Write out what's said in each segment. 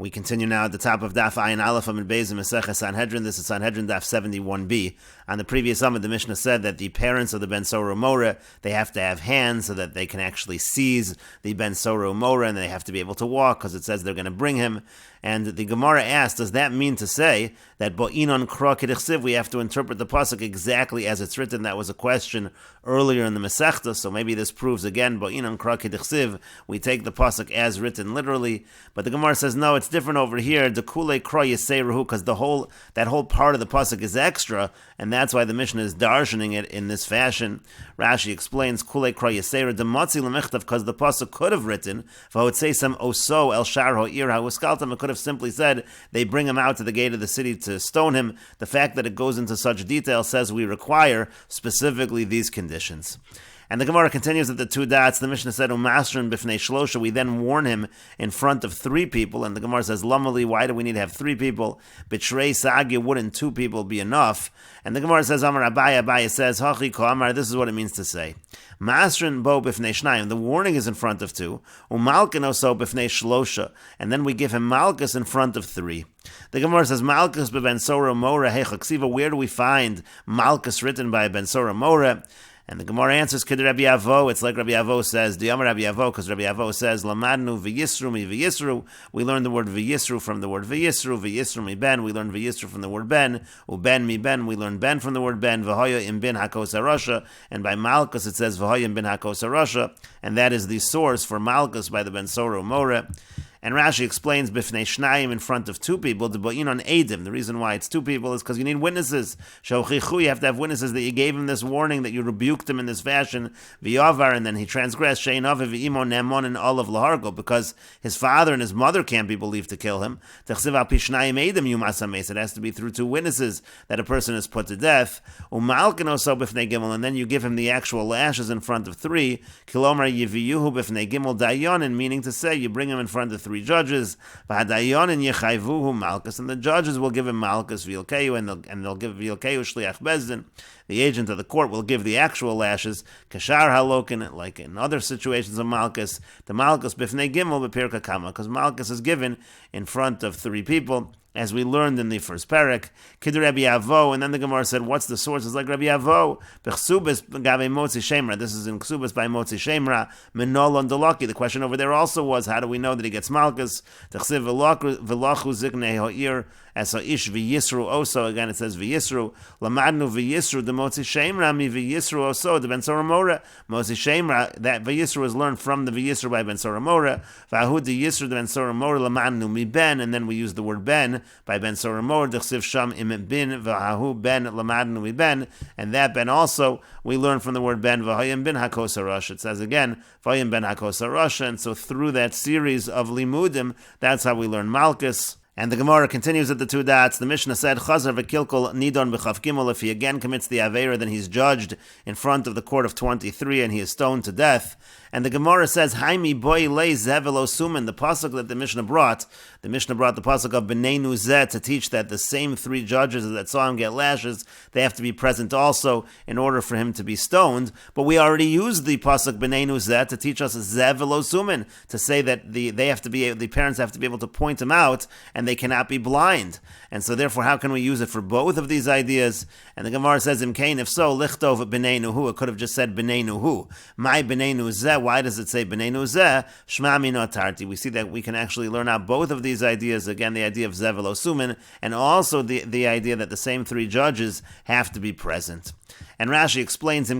We continue now at the top of Daf Ayin Aleph Amid Beis Mesechet Sanhedrin. This is Sanhedrin Daf 71b. On the previous Amid, the Mishnah said that the parents of the Ben Sora Mora, they have to have hands so that they can actually seize the Ben Sora Mora, and they have to be able to walk because it says they're going to bring him. And the Gemara asked, does that mean to say that Bo'inon Kra K'dichsiv, we have to interpret the pasuk exactly as it's written? That was a question earlier in the Masechet, so maybe this proves again, Bo'inon Kra K'dichsiv, we take the pasuk as written literally. But the Gemara says, no, it's different over here. The Kule Kra Yiseiruhu, because that whole part of the pasuk is extra, and that's why the Mishnah is darshaning it in this fashion. Rashi explains, Kule Kra Yiseiru, Dematzi L'michtav, because the pasuk could have written, V'hotzei Oso El Shar Ho'ir Ha'uskaltam, it could have simply said they bring him out to the gate of the city to stone him. The fact that it goes into such detail says we require specifically these conditions. And the Gemara continues at the two dots. The Mishnah said, Umasrin b'fnei shlosha, we then warn him in front of three people. And the Gemara says, Lamali, why do we need to have three people? B'shrei sagya, wouldn't two people be enough? And the Gemara says, Amar Abaya, Abaya says, Hachi ko Amar, this is what it means to say. Masrin bo b'fnei shnayim, the warning is in front of two. Umalkin oso b'fnei shlosha, and then we give him malchus in front of three. The Gemara says, Malchus b'ben Sora Mora hechaksiva, where do we find malchus written by Ben Sora Mora? And the Gemara answers, Kid Rabbi Avo, it's like Rabbi Avo says, Diyamar Rabbi Avo, because Rabbi Avo says, Lamadnu v'yisru mi v'yisru, we learn the word v'yisru from the word v'yisru mi ben, we learn v'yisru from the word ben, uben mi ben, we learn ben from the word ben, v'hoya im bin hakos harasha, and by Malchus it says, v'hoya im bin hakos harasha, and that is the source for Malchus by the Ben Sora Mora. And Rashi explains, Bifnei Shnayim, in front of two people, to Bo'inon Eidim. The reason why it's two people is because you need witnesses. Shochichu, you have to have witnesses that you gave him this warning, that you rebuked him in this fashion. V'yavar, and then he transgressed. Shein Aviv v'imo nemon and olav lahargo, because his father and his mother can't be believed to kill him. Techsiv al pi Shnayim Eidim yumas hames. It has to be through two witnesses that a person is put to death. Umalkin oso Bifnei Gimel, and then you give him the actual lashes in front of three. Kilomar yiviyuhu Bifnei Gimel dayonin, meaning to say, you bring him in front of three judges, and the judges will give him malchus v'ilkeu, and they'll give v'ilkeu shliach bezdin. The agent of the court will give the actual lashes, kashar halokin, like in other situations of malchus, the malchus b'fnei gimel b'pirka kama, because malchus is given in front of three people, as we learned in the first parak. Kid Rabbi Avo, and then the Gemara said, what's the source? It's like Rabbi Avo. B'chsubas gabe motzi shemra. This is in Ksubas by motzi shemra. Menolon delaki. The question over there also was, how do we know that he gets malchus? T'chsiv v'lachu ziknei ha'ir as ha'ish v'yisru oso. Again, it says v'yisru. Lamadnu v'yisru the motzi shemra mi v'yisru oso the Ben Sora Mora. Motzi shemra, that v'yisru is learned from the v'yisru by Ben Sora Mora. V'ahu the yisru the Ben Sora Mora lamadnu mi ben, and then we use the word ben by Ben Sora Mor, D'chsiv Sham im bin v'hahu ben lamadnu mi ben, and that ben also we learn from the word ben v'hayim bin hakos harash. It says again v'hayim ben hakos harash, and so through that series of limudim, that's how we learn malchus. And the Gemara continues at the two dots. The Mishnah said, Chazar v'kilkol nidon b'chav gimel. If he again commits the Aveira, then he's judged in front of the court of 23, and he is stoned to death. And the Gemara says, Haimi boy lei zevelo sumen. The pasuk that the Mishnah brought the pasuk of B'neinu Zeh to teach that the same three judges that saw him get lashes, they have to be present also in order for him to be stoned. But we already used the pasuk B'neinu Zeh to teach us zevelo sumen, to say that the parents have to be able to point him out, and they cannot be blind. And so therefore, how can we use it for both of these ideas? And the Gemara says, Imkain, if so, lichtov b'neinuhu. It could have just said b'neinuhu. My b'neinu zeh. Why does it say b'neinu zeh? Shma mino tarti. We see that we can actually learn out both of these ideas. Again, the idea of zeh v'lo sumen, and also the idea that the same three judges have to be present. And Rashi explains, if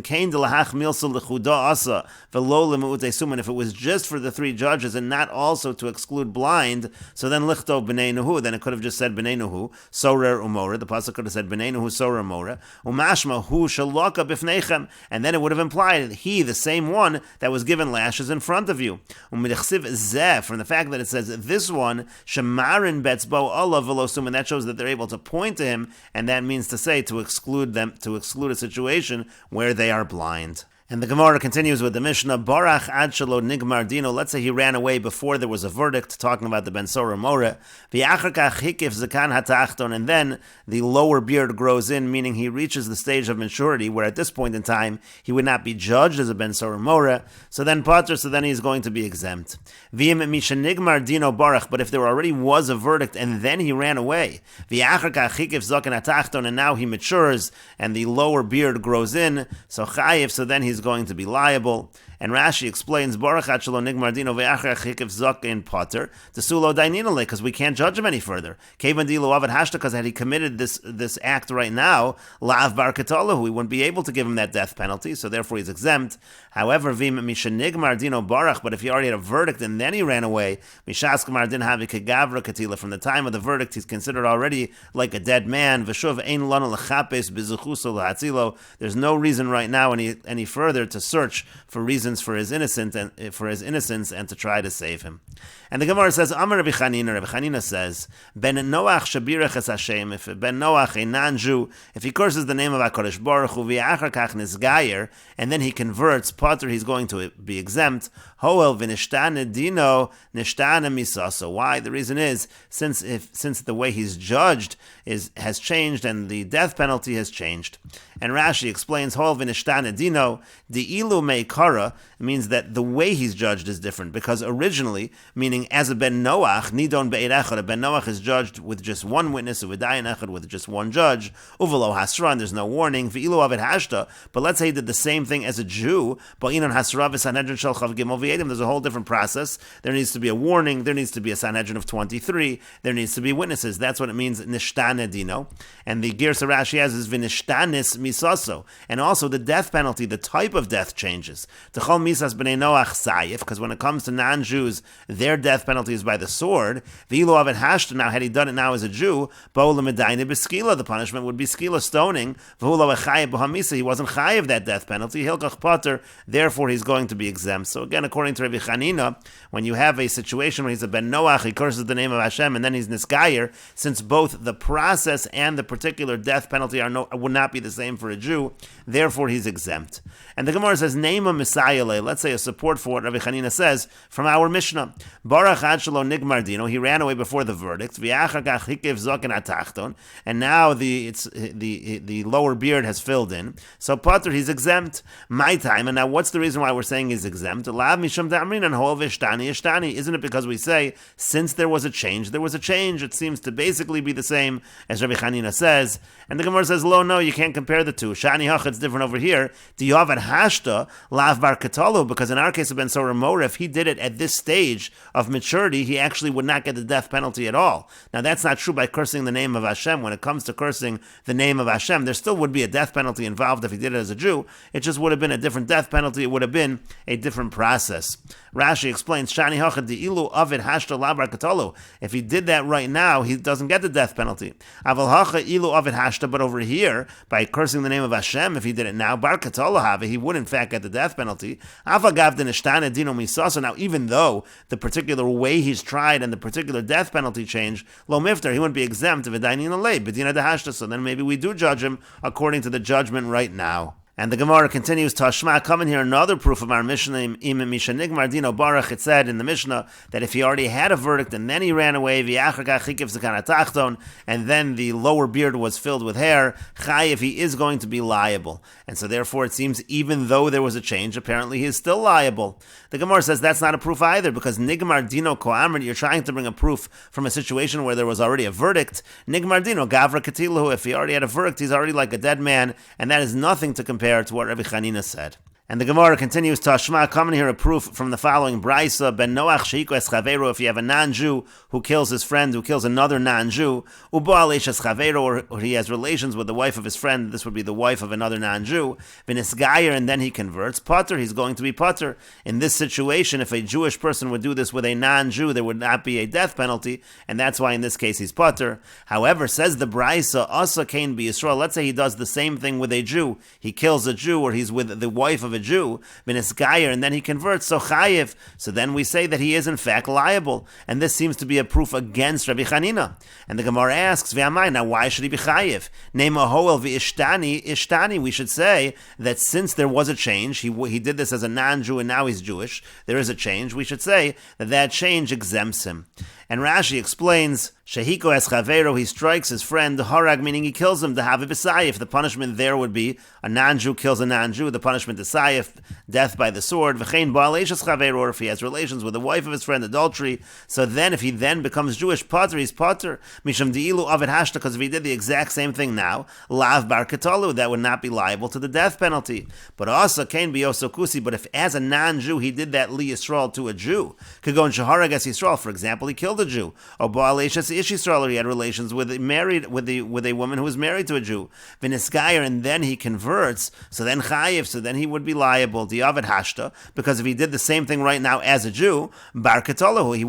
it was just for the three judges and not also to exclude blind, so then lichtov b'neinuhu, then it could have just said b'neinuhu, sorer umora. The pasuk could have said b'neinuhu, sorer umora, umashma hu shaloka b'fneichem, and then it would have implied he, the same one that was given lashes in front of you. Umidchsiv zeh, from the fact that it says this one, shemarin betzbo olav v'lo sumen, that shows that they're able to point to him, and that means to say to exclude a situation where they are blind. And the Gemara continues with the Mishnah, Barach ad shelo nigmar dino. Let's say he ran away before there was a verdict, talking about the ben sora more. V'achar kach hikif zakan hatachton, and then the lower beard grows in, meaning he reaches the stage of maturity, where at this point in time, he would not be judged as a ben sora more. So then pater, so then he's going to be exempt. V'im misha nigmar dino barach, but if there already was a verdict and then he ran away, v'achar kach hikif zakan hatachton, and now he matures and the lower beard grows in, so chayiv, so then he's going to be liable. And Rashi explains, Baruch Achelo Nigmar Dino Ve'achar Chikev Zok in Potter, the Sulo Dainino, because we can't judge him any further. Kevan Dilo Avad Hashta, because had he committed this act right now, La'av Bar Katalahu, we wouldn't be able to give him that death penalty, so therefore he's exempt. However, Vim Misha Nigmar Dino Baruch, but if he already had a verdict and then he ran away, Mishas Kamar Din Havi Kegavra Katila, from the time of the verdict, he's considered already like a dead man. Veshuv Ein Lana Lechapes Bizuchuso Lahatzilo. There's no reason right now any further to search for reasons for his innocence and to try to save him. And the Gemara says, Amar Rabbi Chanina says, Ben Noach Shabirach Es Hashem, if Ben Noach, a non-Jew, if he curses the name of HaKadosh Baruch Hu, V'achar kach nisgayer, and then he converts, Potter, he's going to be exempt. Hoel v'nishtane dino, nishtane misaso. Why? The reason is, since the way he's judged has changed and the death penalty has changed. And Rashi explains, Hoel v'nishtane dino, di'ilu meikara, means that the way he's judged is different, because originally, meaning as a ben Noach, nidon be'ed echad, a ben Noach is judged with just one witness, a v'dayan echad with just one judge, uvelo hasra, and there's no warning, v'ilu avid hashta, but let's say he did the same thing as a Jew, ba'inan hasra v'sanhedrin shel chav gimel v'yedim, there's a whole different process. There needs to be a warning, there needs to be a Sanhedrin of 23, there needs to be witnesses. That's what it means, nishtane dino. And the Girsa Rashi has is v'nishtanis misaso, and also the death penalty, the type of death changes. T'chol misas b'nei Noach sayif, because when it comes to non-Jews, their death penalty is by the sword. V'ilu avid hashta, now had he done it now as a Jew, bo'u l'medayne b'skila, the punishment would be skila, stoning. V'hu lo echayev b'hamisa, he wasn't chayev that death penalty. Hilkach potter, therefore he's going to be exempt. So again, according to Rabbi Chanina, when you have a situation where he's a ben Noach, he curses the name of Hashem, and then he's nisgayer, since both the process and the particular death penalty would not be the same for a Jew, therefore he's exempt. And the Gemara says, name a Messiah, let's say a support for what Rabbi Chanina says from our Mishnah. Baruch ad shelo nigmar dino, he ran away before the verdict, v'achar kach hikev zoken atachton, and now the lower beard has filled in, so Potter, he's exempt. My time, and now what's the reason why we're saying he's exempt? Lav mishum da'amrin and hol v'ishtani ishtani. Isn't it because we say, since there was a change, it seems to basically be the same as Rabbi Chanina says, and the Gemara says, no, you can't compare the two. Shani hach, it's different over here. Diyav ad hashta, lav bar katalu, because in our case of Ben Sora More, if he did it at this stage of maturity, he actually would not get the death penalty at all. Now that's not true by cursing the name of Hashem. When it comes to cursing the name of Hashem, there still would be a death penalty involved if he did it as a Jew. It just would have been a different death penalty. It would have been a different process. Rashi explains, Shani hachad di'ilu avid hashta labar katalu. If he did that right now, he doesn't get the death penalty. Aval hacha ilu avid hashta, but over here, by cursing the name of Hashem, if he did it now, bar katalu have, he would in fact get the death penalty. Avagav denishtane dino misasa. Now, even though the particular way he's tried and the particular death penalty changed, lo miftar, he wouldn't be exempt of a dainin alei bedina dehashta. So then maybe we do judge him according to the judgment right now. And the Gemara continues, Tashma, come in here, another proof of our Mishnah, Im Misha Nigmar Dino Baruch, it said in the Mishnah that if he already had a verdict and then he ran away, and then the lower beard was filled with hair, Chayiv, he is going to be liable. And so therefore it seems even though there was a change, apparently he is still liable. The Gemara says that's not a proof either, because Nigmar Dino Koamr, you're trying to bring a proof from a situation where there was already a verdict. Nigmar Dino Gavra Katilahu, if he already had a verdict, he's already like a dead man, and that is nothing to compare to what Rabbi Chanina said. And the Gemara continues, Tashma, come and hear a proof from the following Braisa, Ben Noach Sheiko Es Chaveiro, if you have a non-Jew who kills his friend, who kills another non-Jew, Uboal Eish Es Chaveiro, or he has relations with the wife of his friend, this would be the wife of another non-Jew, V'nisgayer, and then he converts, Potter, he's going to be Potter. In this situation, if a Jewish person would do this with a non-Jew, there would not be a death penalty, and that's why in this case he's Potter. However, says the Braisa, Asa Kain Bi Yisrael, let's say he does the same thing with a Jew, he kills a Jew, or he's with the wife of a Jew, v'nisgayer, and then he converts, so chayiv. So then we say that he is in fact liable. And this seems to be a proof against Rabbi Chanina. And the Gemara asks, v'amai, now why should he be chayiv? Nema hoel v'ishtani, we should say that since there was a change, he did this as a non-Jew and now he's Jewish, there is a change, we should say that change exempts him. And Rashi explains, Shehiko es chavero, he strikes his friend, harag, meaning he kills him, dehavi b'sayif. The punishment there would be, a non-Jew kills a non-Jew, the punishment is sayif, death by the sword, v'chein ba'al eshes chavero, or if he has relations with the wife of his friend, adultery, so then if he then becomes Jewish, pater, he's pater, misham di'ilu avid hashta, because if he did the exact same thing now, lav bar katalu, that would not be liable to the death penalty. But also, kain biyosokusi, but if as a non-Jew he did that li Yisrael to a Jew, could go in shaharag es Yisrael, for example, he killed a Jew, or ba'al eshes ish Yisrael, or he had relations with a woman who was married to a Jew, v'nisgayer, and then he converts, so then chayiv, so then he would be liable, di'avid hashta, because if he did the same thing right now as a Jew, bar katalahu, he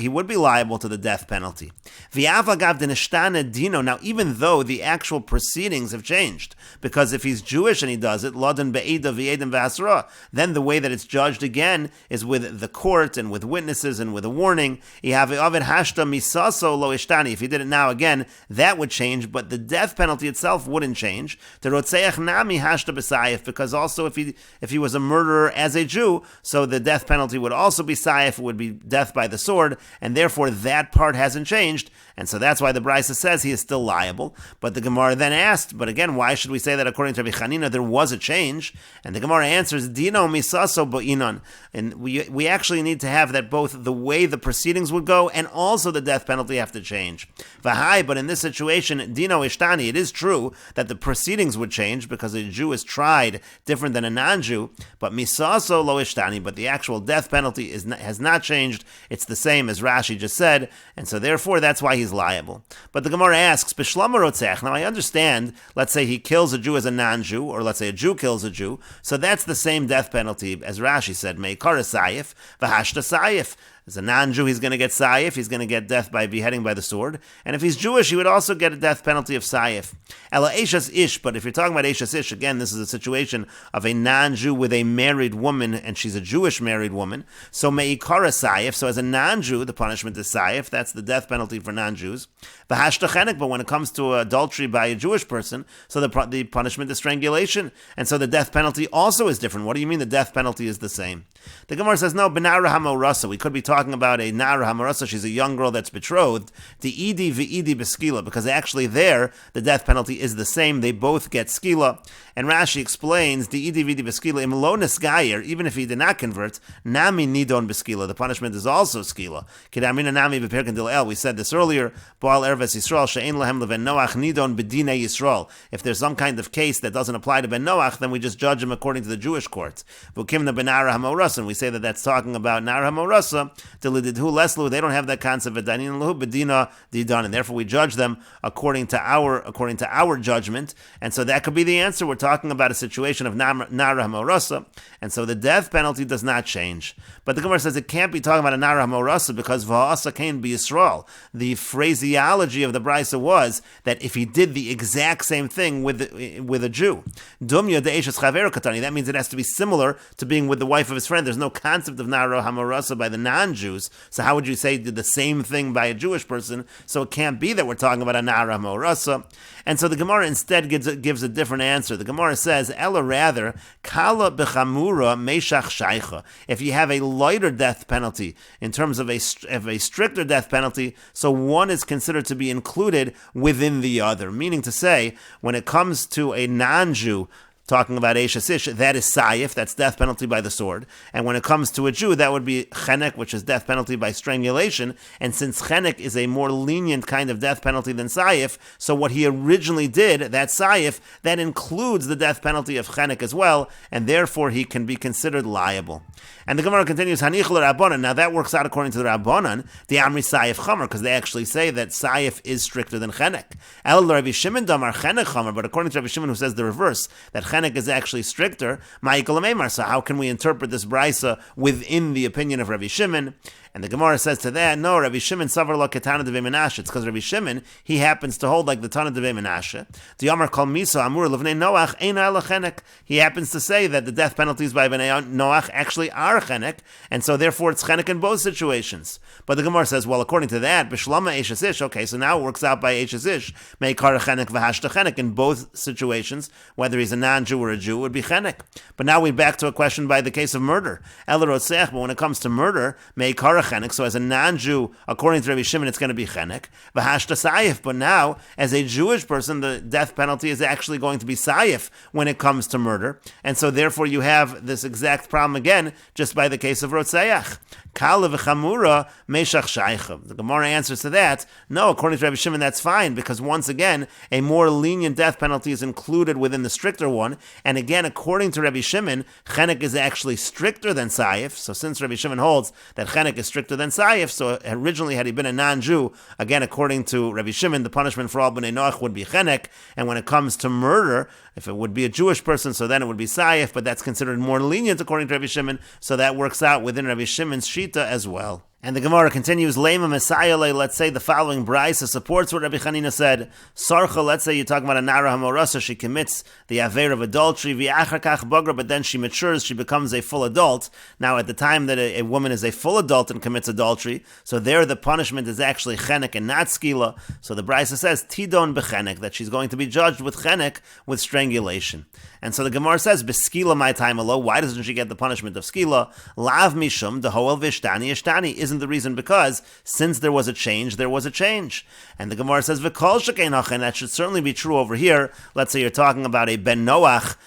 would be liable to the death penalty. V'avagav denishtana dino, now even though the actual proceedings have changed, because if he's Jewish and he does it, ladan be'eda v'edim v'asra, then the way that it's judged again is with the court and with witnesses and with a warning. Avid hashta misaso lo ishtani. If he did it now again, that would change, but the death penalty itself wouldn't change. Terotzeach nami hashta b'sayif, because also if he was a murderer as a Jew, so the death penalty would also be sayif, it would be death by the sword, and therefore that part hasn't changed, and so that's why the Brisa says he is still liable. But the Gemara then asked, but again, why should we say that according to Rabbi Chanina there was a change? And the Gemara answers, Dino misaso bo'inon, and we actually need to have that both the way the proceedings would go and also the death penalty have to change. V'hai, but in this situation, Dino Ishtani, it is true that the proceedings would change because a Jew is tried different than a non-Jew, but misaso lo Ishtani, but the actual death penalty has not changed. It's the same as Rashi just said, and so therefore that's why he's liable. But the Gemara asks, B'shlama rotzech, now I understand, let's say he kills a Jew as a non-Jew, or let's say a Jew kills a Jew, so that's the same death penalty as Rashi said, Meikara sayif, v'hashta sayif. As a non-Jew, he's going to get sayif, he's going to get death by beheading by the sword, and if he's Jewish, he would also get a death penalty of sayif. Ela eishas ish, but if you're talking about eishas ish, again, this is a situation of a non-Jew with a married woman, and she's a Jewish married woman, so meikara sayif, so as a non-Jew, the punishment is sayif, that's the death penalty for non-Jews. V'hashta chenek, but when it comes to adultery by a Jewish person, so the punishment is strangulation, and so the death penalty also is different. What do you mean the death penalty is the same? The Gemara says, no, benara hamorasa, we could be talking about a nara hamorasa, she's a young girl that's betrothed, the idi v'idi b'skila, because actually there, the death penalty is the same, they both get skila. And Rashi explains, the idi v'idi b'skila, im lo nesgayer, even if he did not convert, nami nidon b'skila, the punishment is also skila. Kidamina nami v'perkin dil el, we said this earlier, bo'al erves Yisrael, she'en lahem leven Noach nidon b'dinei Yisrael. If there's some kind of case that doesn't apply to Ben Noach, then we just judge him according to the Jewish courts. V'ukimna benara hamorasa, and we say that that's talking about nara hamorasa, tilididhu leslu, they don't have that concept of danin lahu b'dina didan, and therefore we judge them according to our judgment, and so that could be the answer. We're talking about a situation of nara hamorasa, and so the death penalty does not change. But the Gemara says it can't be talking about a nara hamorasa because v'ha'asa kain b'Yisrael. The phraseology of the Brisa was that if he did the exact same thing with a Jew, dumya de'eshes chaver katani, that means it has to be similar to being with the wife of his friend. There's no concept of nara hamorasa by the non-Jews, so how would you say he did the same thing by a Jewish person? So it can't be that we're talking about a nara hamorasa. And so the Gemara instead gives a different answer. The Gemara says, Ella rather, kala b'chamura meshach shaycha. If you have a lighter death penalty in terms of a stricter death penalty, so one is considered to be included within the other. Meaning to say, when it comes to a non-Jew, talking about Eishes Ish, that is Sayif, that's death penalty by the sword. And when it comes to a Jew, that would be Chenek, which is death penalty by strangulation. And since Chenek is a more lenient kind of death penalty than Sayif, so what he originally did, that Sayif, that includes the death penalty of Chenek as well, and therefore he can be considered liable. And the Gemara continues, Hanichel Rabbanan, now that works out according to the Rabbanan, the Amri Sayif Chamer, because they actually say that Sayif is stricter than Chenek. El Rabbi Shimon Damar Chenek Chamer, but according to Rabbi Shimon who says the reverse, that Chenek is actually stricter, Ma'ikol Ameimar, so how can we interpret this Brisa within the opinion of Rabbi Shimon? And the Gemara says to that, no, Rabbi Shimon savar lo ketana devei Menashe. It's because Rabbi Shimon, he happens to hold like the Tana devei Menashe. The Yomar kol misa amur levnei Noach ein ala chenek. He happens to say that the death penalties by Bnei Noach actually are chenek, and so therefore it's chenek in both situations. But the Gemara says, well, according to that, b'shlama eishes ish. Okay, so now it works out by eishes ish. Meikar chenek v'hashta chenek in both situations, whether he's a non-Jew or a Jew, would be chenek. But now we're back to a question by the case of murder. El rotzech, but when it comes to murder, meikar chenek. So as a non-Jew, according to Rabbi Shimon, it's going to be chenek. V'hashta sayif. But now, as a Jewish person, the death penalty is actually going to be sayif when it comes to murder. And so therefore you have this exact problem again, just by the case of rotzeach. Kala v'chamura meshach shaycha. The Gemara answers to that, no, according to Rabbi Shimon, that's fine, because once again, a more lenient death penalty is included within the stricter one. And again, according to Rabbi Shimon, chenek is actually stricter than sayif. So since Rabbi Shimon holds that chenek is stricter than sayif, so originally had he been a non-Jew, again, according to Rabbi Shimon, the punishment for all b'nei Noach would be chenek. And when it comes to murder, if it would be a Jewish person, so then it would be sayif, but that's considered more lenient according to Rabbi Shimon, so that works out within Rabbi Shimon's shita as well. And the Gemara continues, Lema Messiah, let's say the following brisa supports what Rabbi Chanina said. Sarcha, let's say you're talking about a Nara Hamorasa, she commits the aver of adultery, v'achar kach bagra, but then she matures, she becomes a full adult. Now, at the time that a woman is a full adult and commits adultery, so there the punishment is actually chenek and not skila. So the brisa says, tidon bechenek, that she's going to be judged with chenek, with strangulation. And so the Gemara says, beskila my time alo, why doesn't she get the punishment of skila? Lav mishum, dehoel vishtani ishtani. Isn't the reason because since there was a change, there was a change. And the Gemara says, v'kol shekein hachen, that should certainly be true over here. Let's say you're talking about a Ben Noach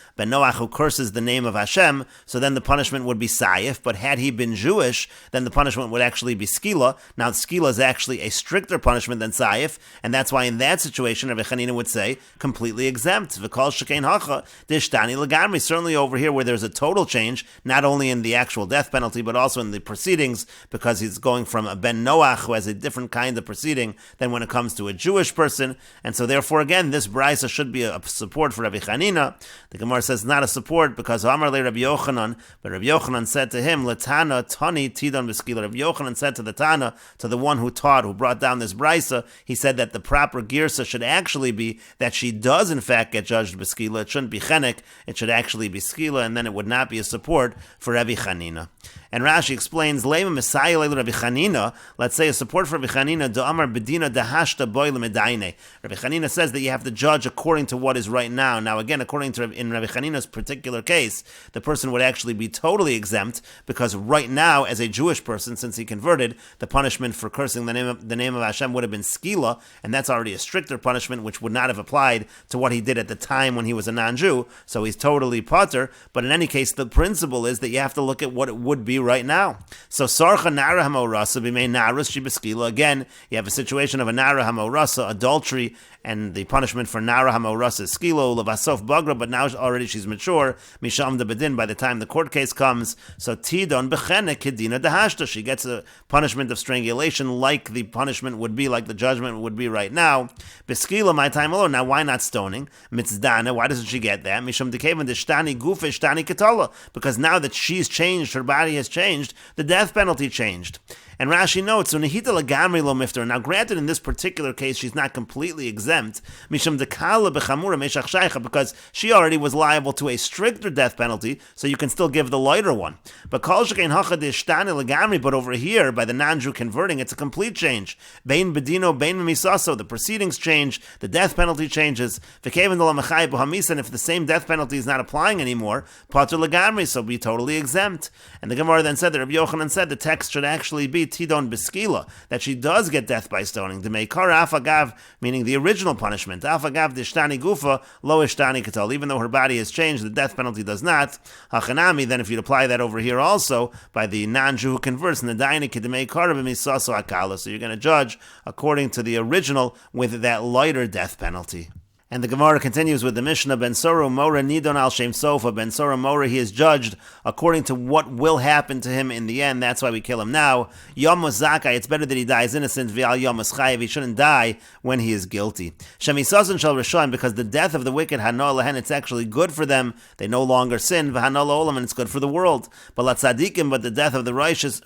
who curses the name of Hashem, so then the punishment would be sayif, but had he been Jewish, then the punishment would actually be skila. Now, skila is actually a stricter punishment than sayif, and that's why in that situation, Rabbi Chanina would say, completely exempt. V'kol shekein hacha, dishtani legamri. Certainly over here where there's a total change, not only in the actual death penalty, but also in the proceedings, because he's going from a Ben Noach who has a different kind of proceeding than when it comes to a Jewish person. And so therefore, again, this brisa should be a support for Rabbi Chanina. The Gemara says not a support because Amar le Rabbi Yochanan, but Rabbi Yochanan said to him, Latana Tani Tidon Beskila. Rabbi Yochanan said to the Tana, to the one who taught, who brought down this brisa, he said that the proper girsa should actually be that she does in fact get judged Beskila. It shouldn't be chenek, it should actually be skila, and then it would not be a support for Rabbi Chanina. And Rashi explains, Lema Messiah Leilu Rabbi Chanina, let's say a support for Rabbi Chanina, Da'amar Bedina Dahashta Boy Lemedaine. Rabbi Chanina says that you have to judge according to what is right now. Now again, according to in Rabbi Chanina's particular case, the person would actually be totally exempt, because right now, as a Jewish person, since he converted, the punishment for cursing the name of Hashem would have been skila, and that's already a stricter punishment, which would not have applied to what he did at the time when he was a non-Jew, so he's totally potter. But in any case, the principle is that you have to look at what it would be right now. So Sarcha Nara Hamorasa b'mei Narus Shibeskila. Again, you have a situation of a Nara Hamorasa, adultery, and the punishment for Nara Hamorasa is skilo, levasof bagra, but now already she's mature, misham de bedin, by the time the court case comes. So tidon bechenek kedina dehashta, she gets a punishment of strangulation like the punishment would be, like the judgment would be right now. Beskila, my time alone. Now why not stoning? Mitzdana, why doesn't she get that? Misham dekevan deshtani gufa shtani ketala, because now that she's changed, her body has changed, the death penalty changed. And Rashi notes, so nehita lagamri lo mifter. Now, granted, in this particular case, she's not completely exempt, mishum dekala bechamura meshach shaycha, because she already was liable to a stricter death penalty, so you can still give the lighter one. But kol shekein hacha deshtani lagamri, but over here, by the non-Jew converting, it's a complete change. Bein bedino, bein misaso, the proceedings change, the death penalty changes. V'keven dolamachai bohamis, and if the same death penalty is not applying anymore, pater lagamri, so be totally exempt. And the Gemara then said that Rabbi Yochanan said the text should actually be tidon beskila, that she does get death by stoning. The meikar afagav, meaning the original punishment. Afagav dishtani gufa lo ishtani katal. Even though her body has changed, the death penalty does not. Hachanami. Then, if you'd apply that over here also by the non-Jew who converts, nedaynik meikar b'misaso akala. So you're going to judge according to the original with that lighter death penalty. And the Gemara continues with the Mishnah, Ben Sora Mora Nidon al Shem Sofa. Ben Sora Mora, he is judged according to what will happen to him in the end. That's why we kill him now. Yom Zakai, it's better that he dies innocent. V'al Yom Chayev, he shouldn't die when he is guilty. Shemisazon shall Rishon, because the death of the wicked, Hano Lehen, it's actually good for them. They no longer sin. V'Hano Olam, and it's good for the world. But Latzadikim, but the death of the righteous,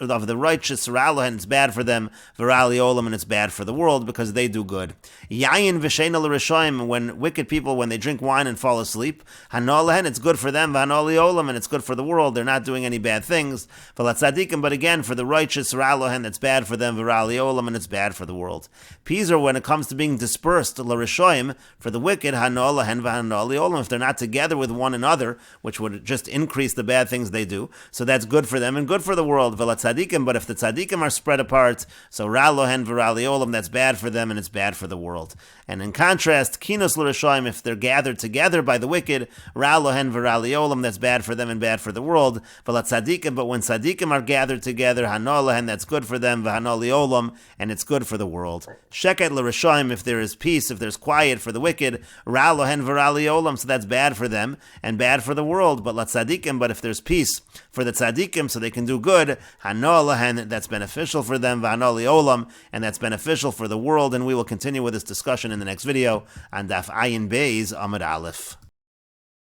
Ra Lehen, it's bad for them. V'Rali Olam, and it's bad for the world because they do good. Yayin V'Sheina L'Rishon, when wicked people, when they drink wine and fall asleep, Hanolehen, it's good for them, Vanoli Olam, and it's good for the world. They're not doing any bad things. Tzadikim, but again, for the righteous, Ralohen, that's bad for them, Virali Olam, and it's bad for the world. Pizer, when it comes to being dispersed, Larishoim, for the wicked, Hanolehen, Vanoli Olam, if they're not together with one another, which would just increase the bad things they do, so that's good for them and good for the world. Tzadikim, but if the Tzadikim are spread apart, so Ralohen, Virali Olam, that's bad for them and it's bad for the world. And in contrast, Kinos L'Rishoim, if they're gathered together by the wicked, Ralohen V'Rali Olam, that's bad for them and bad for the world. V'la Tzadikim, but when Tzadikim are gathered together, Hanolahen, that's good for them, V'Hanoli Olam, and it's good for the world. Sheket L'Rishoim, if there is peace, if there's quiet for the wicked, Ralohen V'Rali Olam, so that's bad for them and bad for the world. But La Tzadikim, but if there's peace for the Tzadikim, so they can do good, Hanolahen, that's beneficial for them, V'Hanoli Olam, and that's beneficial for the world. And we will continue with this discussion in the next video on Daf Ayin Beis Amud Aleph.